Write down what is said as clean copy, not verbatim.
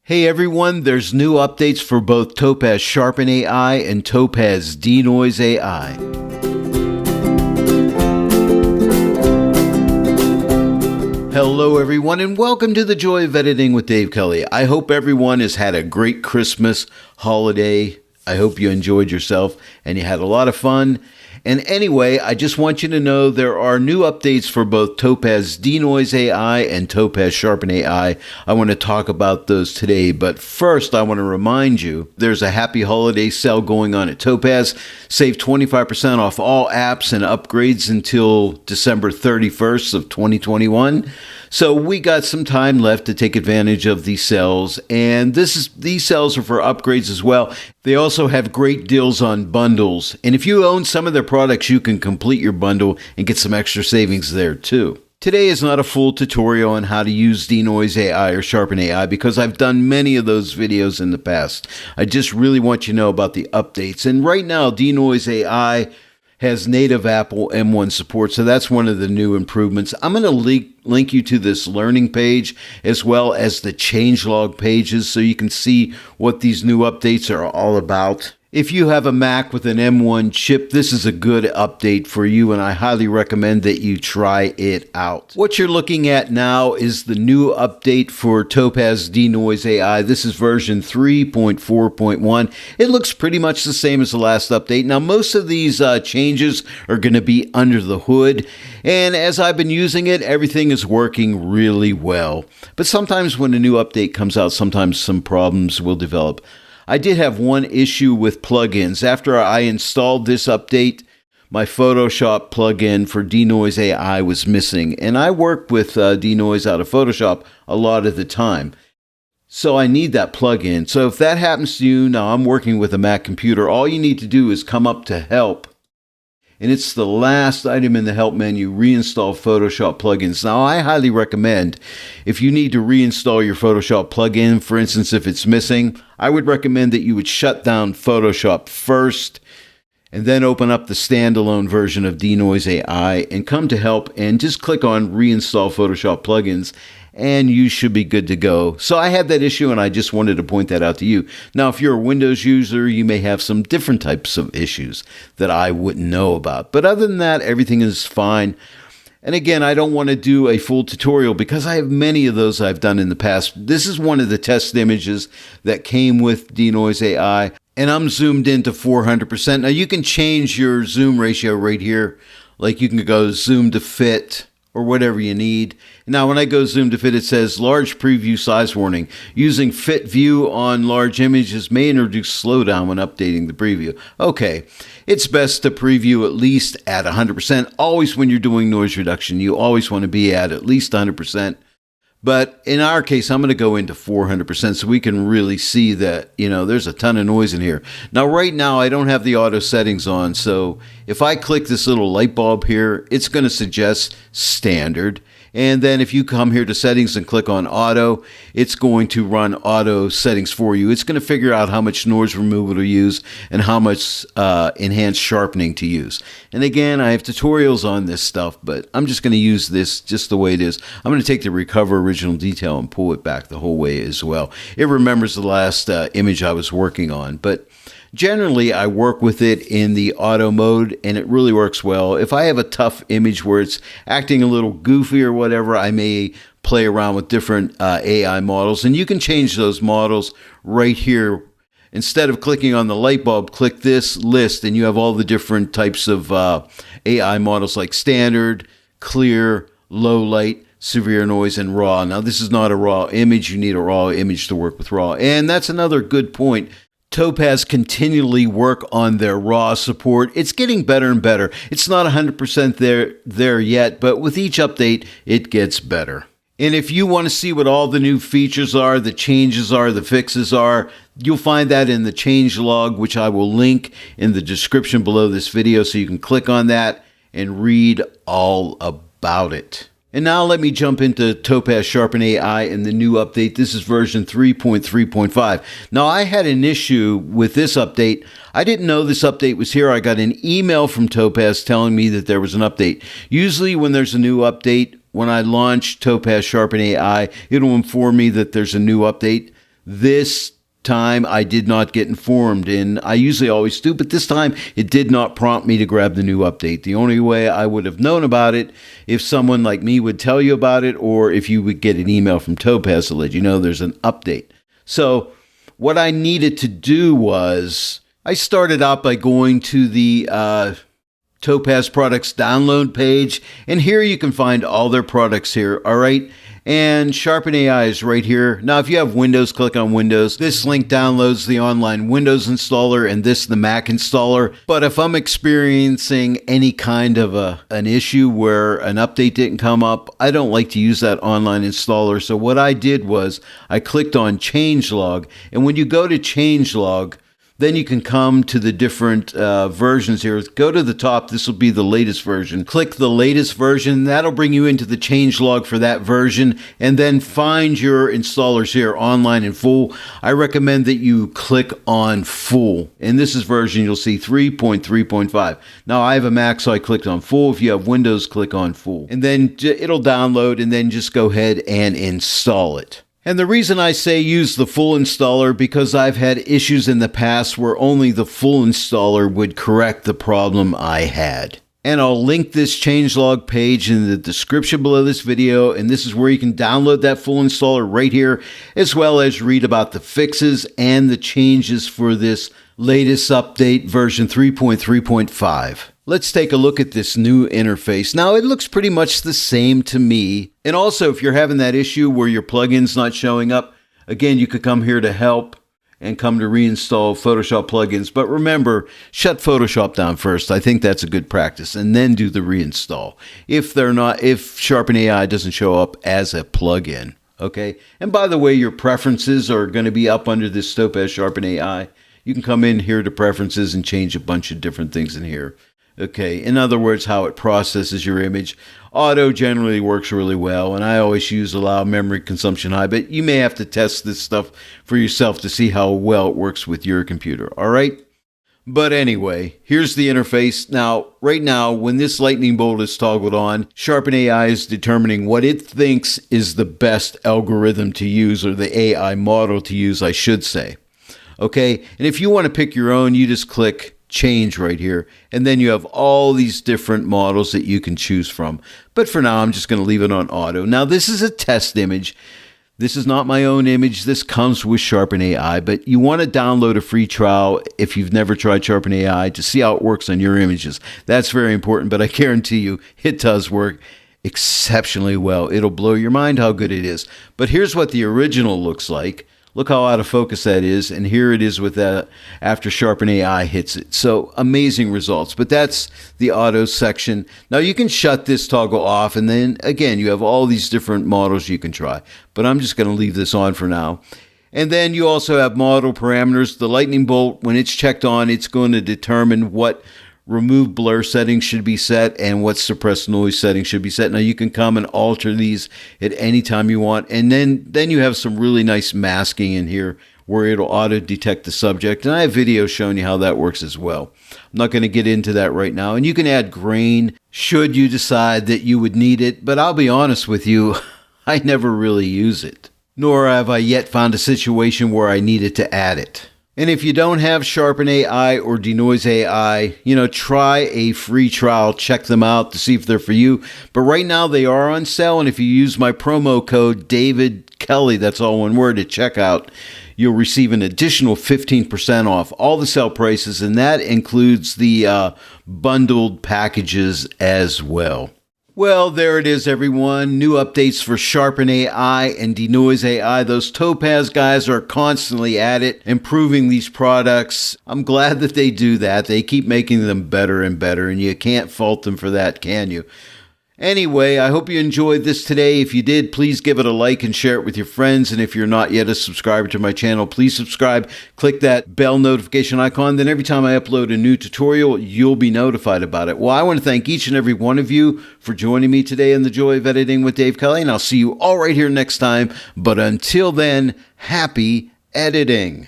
Hey everyone, there's new updates for both TOPAZ Sharpen AI and TOPAZ DENOISE AI. Hello everyone and welcome to the Joy of Editing with Dave Kelly. I hope everyone has had a great Christmas holiday. I hope you enjoyed yourself and you had a lot of fun. And anyway, I just want you to know there are new updates for both TOPAZ DENOISE AI and TOPAZ Sharpen AI. I want to talk about those today, but first I want to remind you there's a happy holiday sale going on at TOPAZ. Save 25% off all apps and upgrades until December 31st of 2021. So we got some time left to take advantage of these sales, and these sales are for upgrades as well. They also have great deals on bundles, and if you own some of their products, you can complete your bundle and get some extra savings there too. Today is not a full tutorial on how to use DeNoise AI or Sharpen AI because I've done many of those videos in the past. I just really want you to know about the updates, and right now DeNoise AI has native Apple M1 support, so that's one of the new improvements. I'm going to link you to this learning page as well as the changelog pages so you can see what these new updates are all about. If you have a Mac with an M1 chip, this is a good update for you, and I highly recommend that you try it out. What you're looking at now is the new update for TOPAZ DENOISE AI. This is version 3.4.1. It looks pretty much the same as the last update. Now, most of these changes are going to be under the hood, and as I've been using it, everything is working really well. But sometimes when a new update comes out, sometimes some problems will develop. I did have one issue with plugins. After I installed this update, my Photoshop plugin for DeNoise AI was missing, and I work with DeNoise out of Photoshop a lot of the time. So I need that plugin. So if that happens to you, now I'm working with a Mac computer, all you need to do is come up to Help, and it's the last item in the Help menu, reinstall Photoshop plugins. Now, I highly recommend if you need to reinstall your Photoshop plugin, for instance, if it's missing, I would recommend that you would shut down Photoshop first and then open up the standalone version of DeNoise AI and come to Help and just click on Reinstall Photoshop Plugins, and you should be good to go. So I had that issue, and I just wanted to point that out to you. Now, if you're a Windows user, you may have some different types of issues that I wouldn't know about. But other than that, everything is fine. And again, I don't want to do a full tutorial because I have many of those I've done in the past. This is one of the test images that came with DeNoise AI, and I'm zoomed into 400%. Now, you can change your zoom ratio right here. Like you can go zoom to fit or whatever you need. Now, when I go zoom to fit, it says large preview size warning. Using fit view on large images may introduce slowdown when updating the preview. Okay, it's best to preview at least at 100%. Always when you're doing noise reduction, you always want to be at least 100%. But in our case, I'm going to go into 400% so we can really see that, there's a ton of noise in here. Now, right now, I don't have the auto settings on. So if I click this little light bulb here, it's going to suggest standard. And then if you come here to settings and click on auto, it's going to run auto settings for you. It's going to figure out how much noise removal to use and how much enhanced sharpening to use. And again, I have tutorials on this stuff, but I'm just going to use this just the way it is. I'm going to take the recover original detail and pull it back the whole way as well. It remembers the last image I was working on, but generally, I work with it in the auto mode, and it really works well. If I have a tough image where it's acting a little goofy or whatever, I may play around with different AI models, and you can change those models right here. Instead of clicking on the light bulb, click this list, and you have all the different types of AI models like standard, clear, low light, severe noise, and raw. Now, this is not a raw image. You need a raw image to work with raw, and that's another good point. TOPAZ continually work on their raw support. It's getting better and better. It's not 100% there yet, but with each update, it gets better. And if you want to see what all the new features are, the changes are, the fixes are, you'll find that in the changelog, which I will link in the description below this video, so you can click on that and read all about it. And now let me jump into TOPAZ Sharpen AI and the new update. This is version 3.3.5. Now, I had an issue with this update. I didn't know this update was here. I got an email from TOPAZ telling me that there was an update. Usually when there's a new update, when I launch TOPAZ Sharpen AI, it'll inform me that there's a new update. This time I did not get informed, and I usually always do, but this time it did not prompt me to grab the new update. The only way I would have known about it if someone like me would tell you about it, or if you would get an email from Topaz to let you know there's an update. So what I needed to do was I started out by going to the Topaz products download page, and here you can find all their products here, all right? And Sharpen AI is right here. Now, if you have Windows, click on Windows. This link downloads the online Windows installer and this the Mac installer. But if I'm experiencing any kind of an issue where an update didn't come up, I don't like to use that online installer. So what I did was I clicked on changelog. And when you go to changelog, then you can come to the different versions here. Go to the top. This will be the latest version. Click the latest version. That'll bring you into the changelog for that version. And then find your installers here online in full. I recommend that you click on full. And this is version, you'll see 3.3.5. Now I have a Mac, so I clicked on full. If you have Windows, click on full. And then it'll download, and then just go ahead and install it. And the reason I say use the full installer, because I've had issues in the past where only the full installer would correct the problem I had. And I'll link this changelog page in the description below this video, and this is where you can download that full installer right here, as well as read about the fixes and the changes for this latest update, version 3.3.5. Let's take a look at this new interface. Now, it looks pretty much the same to me. And also, if you're having that issue where your plugin's not showing up, again, you could come here to help and come to reinstall Photoshop plugins. But remember, shut Photoshop down first. I think that's a good practice. And then do the reinstall if Sharpen AI doesn't show up as a plugin. Okay. And by the way, your preferences are going to be up under this Topaz Sharpen AI. You can come in here to preferences and change a bunch of different things in here. Okay, in other words, how it processes your image. Auto generally works really well, and I always use allow memory consumption high, but you may have to test this stuff for yourself to see how well it works with your computer, all right? But anyway, here's the interface. Now, right now, when this lightning bolt is toggled on, Sharpen AI is determining what it thinks is the best algorithm to use, or the AI model to use, I should say. Okay, and if you want to pick your own, you just click change right here, and then you have all these different models that you can choose from. But for now, I'm just going to leave it on auto. Now, this is a test image. This is not my own image. This comes with Sharpen AI, but you want to download a free trial if you've never tried Sharpen AI to see how it works on your images. That's very important, but I guarantee you it does work exceptionally well. It'll blow your mind how good it is. But here's what the original looks like. Look how out of focus that is, and here it is with that after Sharpen AI hits it. So amazing results, but that's the auto section. Now you can shut this toggle off, and then again, you have all these different models you can try, but I'm just going to leave this on for now. And then you also have model parameters. The lightning bolt, when it's checked on, it's going to determine what remove blur settings should be set and what suppress noise settings should be set. Now you can come and alter these at any time you want. And then you have some really nice masking in here where it'll auto detect the subject. And I have videos showing you how that works as well. I'm not going to get into that right now. And you can add grain should you decide that you would need it. But I'll be honest with you, I never really use it. Nor have I yet found a situation where I needed to add it. And if you don't have Sharpen AI or DeNoise AI, try a free trial. Check them out to see if they're for you. But right now they are on sale. And if you use my promo code David Kelly, that's all one word, at checkout, you'll receive an additional 15% off all the sale prices. And that includes the bundled packages as well. Well, there it is, everyone. New updates for Sharpen AI and DeNoise AI. Those Topaz guys are constantly at it, improving these products. I'm glad that they do that. They keep making them better and better, and you can't fault them for that, can you? Anyway, I hope you enjoyed this today. If you did, please give it a like and share it with your friends. And if you're not yet a subscriber to my channel, please subscribe. Click that bell notification icon. Then every time I upload a new tutorial, you'll be notified about it. Well, I want to thank each and every one of you for joining me today in the Joy of Editing with Dave Kelly. And I'll see you all right here next time. But until then, happy editing.